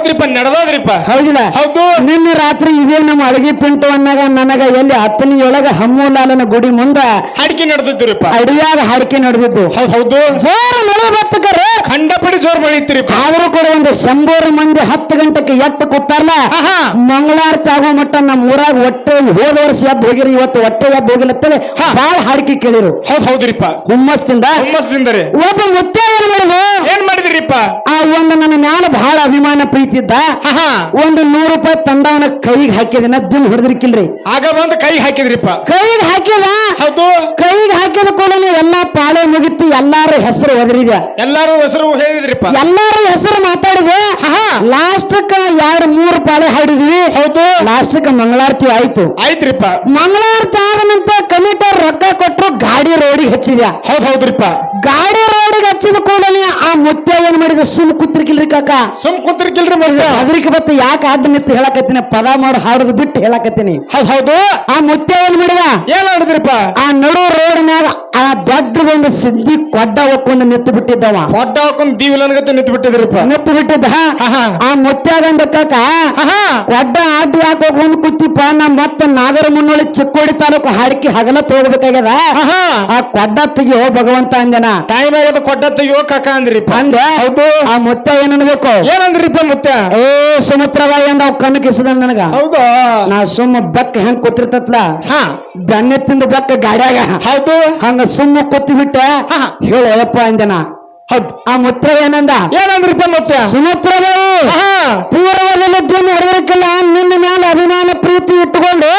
ಹೌದ್ರಿಪ್ಪ ನಡೆದೋದ್ರಿಪ್ಪ. ಹೌದಿಲ್ಲ? ಹೌದು. ನಿನ್ನೆ ರಾತ್ರಿ ಇದೇ ನಮ್ಮ ಅಡಗಿ ಪಿಂಟು ಅನ್ನಾಗ ನನಗ ಎಲ್ಲಿ ಹತ್ತನಿಯೊಳಗ ಹಮ್ಮುಲಾಲನ ಗುಡಿ ಮುಂದ ಹಾಡಿಕೆ ನಡೆದಿದ್ರಿಪ್ಪ. ಅಡಿಯಾಗ ಹಾಡಿಕೆ ನಡೆದಿದ್ದು. ಹೌದು. ಜೋರ ಮಳೆ ಬತ್ತಕರೆ ಖಂಡಪಡಿ ಜೋರ್ ಮಳಿತ್ರಿಪ್ಪ. ಆದ್ರೂ ಕೂಡ ಒಂದು 100 ಮಂದಿ 10 ಗಂಟೆಗೆ ಎಟ್ಟು ಕೂತಾರಲ್ಲ. ಮಂಗಳಾರತಿ ಆಗೋ ಮಟ್ಟ ನಮ್ಮ ಊರಾಗ ಒಟ್ಟೆ ಹೋದ ವರ್ಷ ಎದ್ದು ಹೋಗಿರಿ, ಇವತ್ತು ಒಟ್ಟೆ ಎದ್ದು ಹೋಗಿಲತ್ತೇವೆ. ಬಾಳ ಹಾಡಿಕೆ ಕೇಳಿರು. ಹೌದ್ರಿಪ್ಪ. ಹುಮ್ಮಸ್ದಿಂದ ಒಬ್ಬ ಮುತ್ಯ ಏನ್ ಮಾಡಿದ್ರಿಪ್ಪ? ಆ ಒಂದು ನನ್ನ ಮ್ಯಾಲ ಬಹಳ ಅಭಿಮಾನ ಪ್ರೀತಿ ಇದ್ದ. ಒಂದು 100 ರೂಪಾಯಿ ತಂದವನ ಕೈಗೆ ಹಾಕಿದಿನ ದಿನ ಹೊಡೆದ್ರಿಕಿಲ್ರಿ. ಆಗ ಬಂದು ಕೈ ಹಾಕಿದ್ರಿಪ್ಪ. ಕೈಗೆ ಹಾಕಿದ. ಹೌದು. ಕೈಗೆ ಹಾಕಿದ ಕೂಡಲೇ ಎಲ್ಲಾ ಪಾಳೆ ಮುಗಿತು. ಎಲ್ಲಾರ ಹೆಸರು ಒದರಿದೆ. ಎಲ್ಲಾರು ಹೆಸರು ಹೇಳಿದ್ರಿಪ್ಪ. ಎಲ್ಲಾರು ಹೆಸರು ಮಾತಾಡಿದೆ. ಲಾಸ್ಟಕ್ಕ 2-3 ಪಾಳೆ ಹಾಡಿದ್ವಿ. ಹೌದು. ಲಾಸ್ಟಕ್ಕ ಮಂಗಳಾರತಿ ಆಯ್ತ್ರಿಪ್ಪ. ಮಂಗಳಾರತಿ ಆದ ನಂತರ ಕಮಿಟರ್ ರೊಕ್ಕ ಕೊಟ್ಟರು. ಗಾಡಿ ರೋಡಿಗೆ ಹಚ್ಚಿದ್ಯಾ. ಹೌದ್ರಿಪ್ಪ. ಗಾಡಿ ರೋಡಿಗೆ ಹಚ್ಚಿದ ಕೂಡಲೇ ಆ ಮುತ್ಯ ಏನ್ ಮಾಡಿದ? ಸುಮ್ ಕುತ್ತಿರ್ಕಿಲ್ರಿ ಕಾಕ. ಸುಮ್ ಕುತ್ತಿರ್ಕಿಲ್ರಿ. ಅದಕ್ಕೆ ಬತ್ತ ಯಾಕೆ ಅಡ್ಡ ನಿಂತು ಹೇಳಕತ್ತೀನಿ, ಪದ ಮಾಡಿ ಹಾಡುದು ಬಿಟ್ಟು ಹೇಳಕತ್ತೀನಿ. ಹೌದು. ಆ ಮುತ್ಯ ಏನ್ ಮಾಡಿದ? ಏನ್ ಮಾಡಿದ್ರಿಪ್ಪ? ಆ ನಡು ರೋಡ್ ಮ್ಯಾಗ ಆ ದೊಡ್ಡದೊಂದು ಸಿದ್ದಿ ಕೊಡ್ಡ ಒಕ್ಕೊಂದು ನಿಂತು ಬಿಟ್ಟಿದ್ದವ. ಕೊಡ್ಡ ಹಾಕೊಂಡು ದೀವಲನ್ಗತ್ತೆ ನಿಂತು ಬಿಟ್ಟಿದ್ರಿಪ್ಪ. ನಿಂತು ಬಿಟ್ಟಿದ್ದ. ಆ ಮುತ್ಯಾಗಂದ ಕಾಕ ಕೊಡ್ಡ ಅಡ್ಡ ಯಾಕೆ ಹೋಗ್ಕೊಂಡು ಕೂತಿಪ್ಪ, ನಾ ಮತ್ತ ನಾಗರ ಮುನ್ನೋಳಿ ಚಿಕ್ಕೋಡಿ ತಾಲೂಕು ಹಾಡಿಕೆ ಹಗಲತ್ ಹೋಗ್ಬೇಕಾಗ್ಯದ. ಆ ಕೊಡ್ಡ ತೆಗಿಯೋ ಭಗವಂತ ಅಂದನ. ಟೈಮ್ ಆಗ್ಯದ ಕೊಡ್ಡ ತೆಗಿಯೋ ಕಾಕ ಅಂದ್ರಿಪ್ಪ. ಅಂದ. ಹೌದು. ಆ ಮುತ್ಯ ಏನನ್ಬೇಕು? ಏನಂದ್ರಿಪ್ಪ ಮುತ್ಯ? ಸುಮಿತ್ರಬಾಯಿ ಅಂದ ಅವ್ ಕಣ್ಣು ಕಿಸದ ನನಗ. ಹೌದು. ನಾ ಸುಮ್ಮ ಬೆಕ್ಕ ಹೆಂಗ್ ಕೂತಿರ್ತತ್ಲ, ಬೆನ್ನೆತ್ತಿಂದ ಬೆಕ್ಕ ಗಾಡ್ಯಾಗ. ಹೌದು. ಹಂಗ ಸುಮ್ಮ ಕೂತಿ ಬಿಟ್ಟ ಹೇಳಪ್ಪ ಅಂದನ. ಹೌದು. ಆ ಮುತ್ರ ಏನಂದ್ರಿಪ್ಪ ಮುತ್ಯ? ಸುಮಿತ್ರಬಾಯಿ ಪೂರ್ವದಲ್ಲಿ ಹೊಡೆದಕ್ಕಿಲ್ಲ, ನಿನ್ನ ಮೇಲೆ ಅಭಿಮಾನ ಪ್ರೀತಿ ಇಟ್ಟುಕೊಂಡು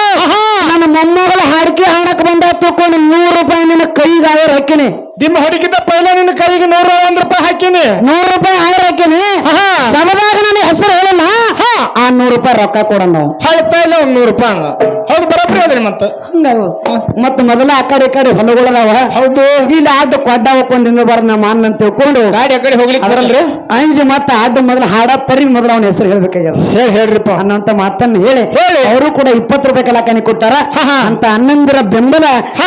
ನನ್ನ ಮೊಮ್ಮಗಳ ಹಾಡಿಕೆ ಹಾಡಕ್ ಬಂದ ತಕೊಂಡು 100 ರೂಪಾಯಿ ನಿನ್ನ ಕೈಗೆ ಆಯರ್ ಹಾಕಿನಿ. ನಿಮ್ಮ ಹೊಡಿಕಿದ್ದ ಪೈಲ ನಿನ್ನ ಕೈಗೆ 101 ರೂಪಾಯಿ ಹಾಕಿನಿ. 100 ರೂಪಾಯಿ ಆಯರ್ ಹಾಕಿನಿ. ಸಭದಾಗ ನನ್ನ ಹೆಸರು ಹೇಳಲ್ಲ. ಆ 100 ರೂಪಾಯಿ ರೊಕ್ಕ ಕೊಡೋಣ. ಪೈಲ 100 ರೂಪಾಯಿ. ಹೌದು, ಬರೋಬ್ಬರಿ ಅದ್ರಿ. ಮತ್ತ ಮೊದಲ ಆ ಕಡೆ ಈ ಕಡೆ ಹೊಲಗಳದಾವ. ಹೌದು. ಇಲ್ಲಿ ಅಡ್ಡ ಕೊಡ್ಡ ಹೋಗ್ಕೊಂಡಿಂದ ಬರ ನಮ್ಮ ಅನ್ನ ಅಂತ ತಿಳ್ಕೊಂಡು ಗಾಡಿ ಆ ಕಡೆ ಹೋಗ್ಲಿಕ್ಕೆ ಬರಲ್ರಿ. ಅಂಜಿ ಮತ್ತ ಅಡ್ಡ ಮೊದಲು ಹಾಡ ತರಿ ಮೊದಲು ಅವನ ಹೆಸರು ಹೇಳ್ಬೇಕಾಗ್ಯದ. ಹೇಳ್ರಿಪ್ಪ ಅನ್ನೋಂತ ಮಾತನ್ನ ಹೇಳಿ ಅವರು ಕೂಡ 20 ರೂಪಾಯಿ ಕಲಾಕನಿ ಕೊಟ್ಟಾರ ಅಂತ ಅನ್ನಂದಿರ ಬೆಂಬಲ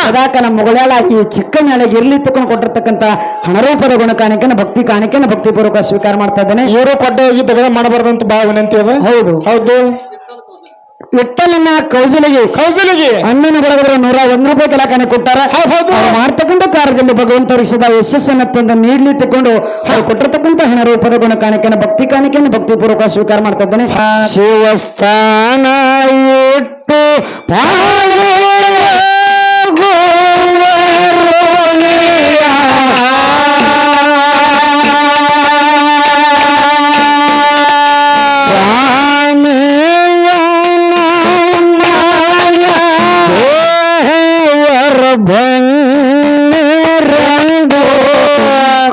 ಅದಾಕ ನಮ್ಮ ಮಗಳಾಳ ಈ ಚಿಕ್ಕ ಮೇಲೆ ಇರ್ಲಿ ತಕೊಂಡು ಕೊಟ್ಟಿರ್ತಕ್ಕಂತ ಹಣರೂಪದ ಗುಣ ಕಾಣಿಕೆನ ಭಕ್ತಿ ಕಾಣಿಕೆನ ಭಕ್ತಿ ಪೂರ್ವಕ ಸ್ವೀಕಾರ ಮಾಡ್ತಾ ಇದ್ದೇನೆ. ಇವರು ಕೊಡ್ಡ ಹೋಗಿ ತಗಡ ಮಾಡಬಾರ್ದಂತ ಬಹಳ ವಿನಂತಿ ಅದ. ಹೌದು. ಹೌದು. ವಿಠಲನ ಕೌಸಲಿಗೆ ಅಣ್ಣನ ಬಡಗರ 101 ರೂಪಾಯಿ ಕಲಾಕನೆ ಕೊಟ್ಟಾರ. ಮಾಡ್ತಕ್ಕಂಥ ಕಾರ್ಯದಲ್ಲಿ ಭಗವಂತರಿಗೆ ಸದಾ ಯಶಸ್ಸನ್ನ ತಂದು ನೀಡ್ಲಿ ತಕೊಂಡು ಕೊಟ್ಟಿರ್ತಕ್ಕಂಥ ಹಣ ರೂಪದ ಗುಣ ಕಾಣಿಕೆನ ಭಕ್ತಿ ಕಾಣಿಕೆಯನ್ನು ಭಕ್ತಿ ಪೂರ್ವಕ ಸ್ವೀಕಾರ ಮಾಡ್ತಾ ಇದ್ದೇನೆ. ಶಿವಸ್ಥಾನ ಇಟ್ಟು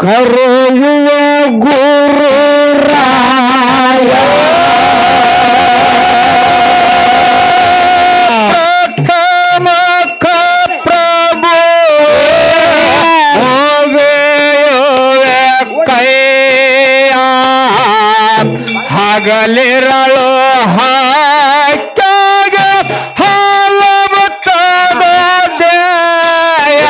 ಕರೆಯುವ ಗುರು ರಾಯ ಕಮಕ ಪ್ರಭು ಕೈಯ ಹಗಲಿರಳು ಹಾಕ್ಯಾಗ ಹಾಲಬತ್ತದ ದೇಯ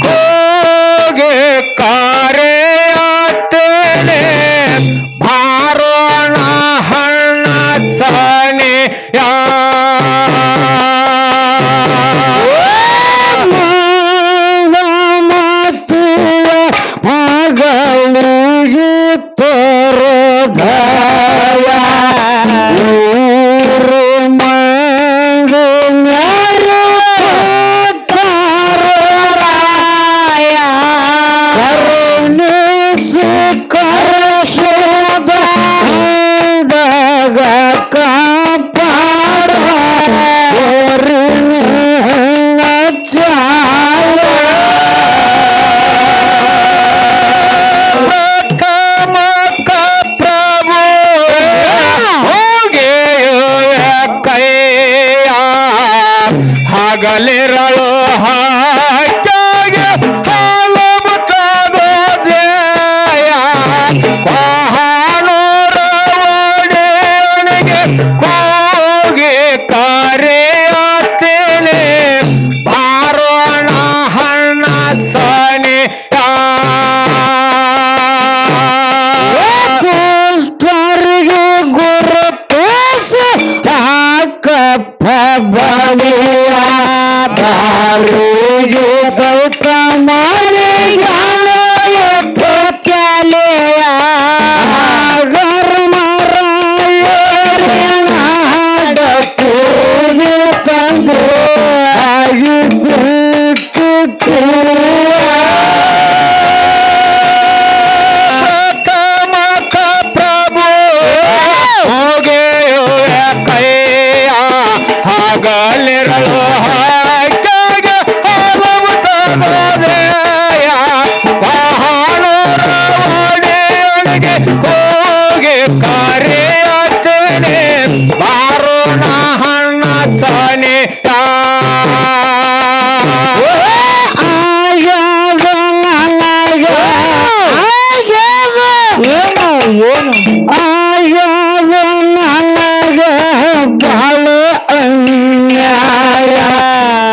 ಹೋಗೆ ಕಾರ್ಯಾತೇನೆ ಭಾರೋಣ ಹಣ್ಣ ಸನಿ ಮಗಳಿಗೆ ತೋರದ ಹಗಲಿರಳು ಹಾಕ್ಯಾಗ ಹಾಲಬತ್ತದ ದೇಯ ವಾಹನೂರ ಒಡೆಯನಿಗೆ ಹೋಗಿ ಕಾರ್ಯಾತೇನೆ ಯಾರಿಗೆ ದೈತ ಮಾಡಿ ಜ್ಞಾನ ಎಟ್ಟು ಕ್ಯಾಲೆಯ ಗರ್ ಮಾರಾಯಣಿ ತಂದು ಆಗಿ ಬಿಟ್ಟು ಹಗಲಿರಲು ಹಾಗೆ ಒಡೆಯನಿಗೆ ಹೋಗಿ ಕರೆಯುತ್ತೇನೆ ಬಾರು ಹಣ್ಣ ಸನೆ ಆಯಾದ ನನಗ ಬಾಳ ಅನ್ಯಾಯ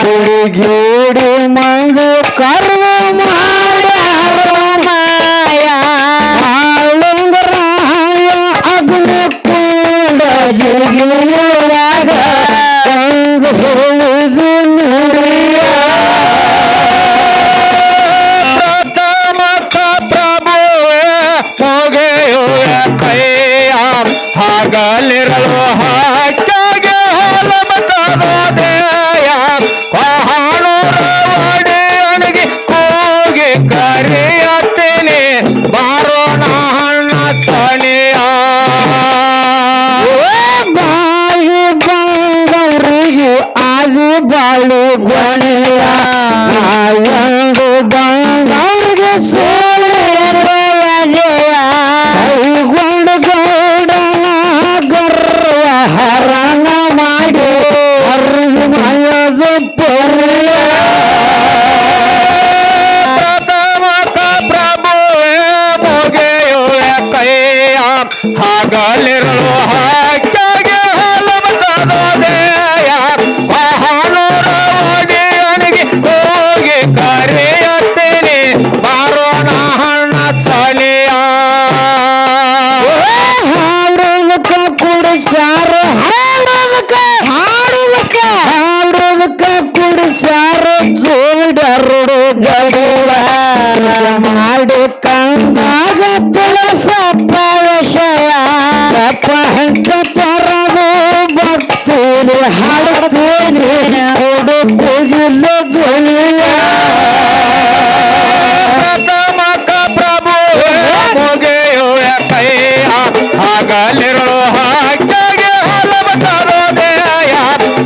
ಹುಡುಗೀಡು ಮಂದು ಕರ್ಮ ಮಾಡ್ಯಾರ ಮಾಯ ಆಳಂಗರಾಯ ಅಗ್ನ ಕೂಡ ಜಿಗಿಯುವಾಗ ಒಂದು ಹೇಳುದು ನುಡಿಯ ಹಗಲಿರಲು ಹಾಗೆ ಹೊಲಮತನೋದಯ ಕೊಹಾಣೂರ ಒಡೆಯನಿಗೆ ಹೋಗಿ ಕರೆಯುತ್ತೇನೆ ಬಾರೋ ಹಣ್ಣ ತಣಿಯ ಬಾಯಿ ಬಂದವರಿಗೆ ಆದಿ ಬಾಳು ಗೊಣೆಯ ಎಂದು ಬಂದವ್ರಿಗೆ ಕೈಗೊಂಡು ಗೌಡನ ಗರ್ವ ಹರಣ ಮಾಡಿ ಹರಿದು ಮಯದ ಪೊರೆಯ ಪ್ರಭುವೇ ಮುಗೆಯುವ ಕೈಯ ಹಗಲಿರಲು ಹಾಗೆ ಹೊಲಮತನೋದಯ ಕೊಹಾಣೂರ ಒಡೆಯನಿಗೆ ಹೋಗಿ ಕರೆಯುತ್ತೇನೆ ಬಾರೋ ಹಣ್ಣ ತಣಿಯ ಹಾಡೋದಕ್ಕ ಕುಡಿಸ್ಯಾರ ಹಾಡೋದಕ್ಕ ಕುಡಿಸ್ಯಾರ ಜೋಡರು ಗಡುವ ಮಾಡಿ ಕಂಡಾಗ ತಿಳಿಸಪ್ಪ ವಿಷಯ ಪ್ರಪಂಚ ತರದು ಭಕ್ತಿಲಿ ಹಾಡುತ್ತೀನಿ ಹುಡುಕುದಿಲ್ಲ ಧ್ವನಿಯ ಪ್ರಭುವೇ ಮುಗೆಯುವ ಕೈಯ ಹಗಲಿರಲು ಹಾಗೆ ಹೊಲಮತನೋದಯ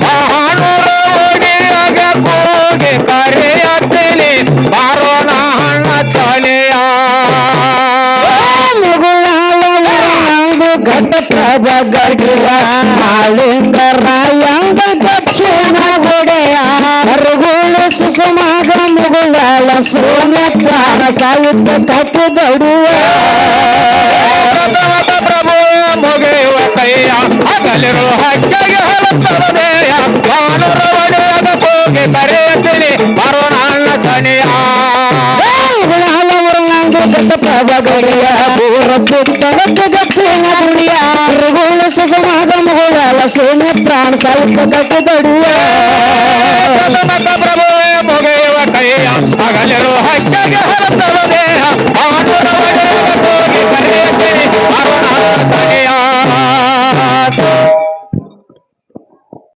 ಕೊಹಾಣೂರ ಒಡೆಯಗ ಹೋಗಿ ಕರೆಯುತ್ತೇನೆ ಬಾರೋ ಹಣ್ಣ ತಣಿಯ ಮುಗುಳಾಳು ಘಟ ಪ್ರಭ ಗಡಿಯ ಮಾಳಿಂಗ ರಾಯಂಗ ದಕ್ಷಿಣ ಗುಡೆಯ ಹರಗುಳು ಸುಸುಮಾಗ ಮುಗುಳಾಳ ಸೋಮ್ಯ ಪ್ರಾಣ ಸಾಹಿತ್ಯ ಕಟ್ಟಿದಡುವ ಪ್ರಭುವೇ ಮುಗೆಯುವ ಕೈಯ ಹಗಲಿರು ಹಕ್ಕಿಗೆ ಹೊಲಮತನೋದಯ ಕೊಹಾಣೂರ ಒಡೆಯಗ ಹೋಗಿ ಕರೆಯುತ್ತೇನೆ ಬಾರೋ ಹಣ್ಣ ತಣಿಯ ಘಟ ಪ್ರಭ ಗಡಿಯ ಪೂರ ಸುತ್ತಲಕ್ಕೆ ದಕ್ಷಿಣ ಗುಡಿಯ ಹರಗುಳು ಸುಸುಮಾಗ ಮುಗುಳಾಳ ಸೋಮ್ಯ ಪ್ರಾಣ ಸಾಹಿತ್ಯ ಕಟ್ಟಿದಡುವ ಪ್ರಭುವೇ ಮುಗೆಯುವ ಕೈಯ ಹಗಲಿರು ಹಕ್ಕಿಗೆ ಹೊಲಮತನೋದಯ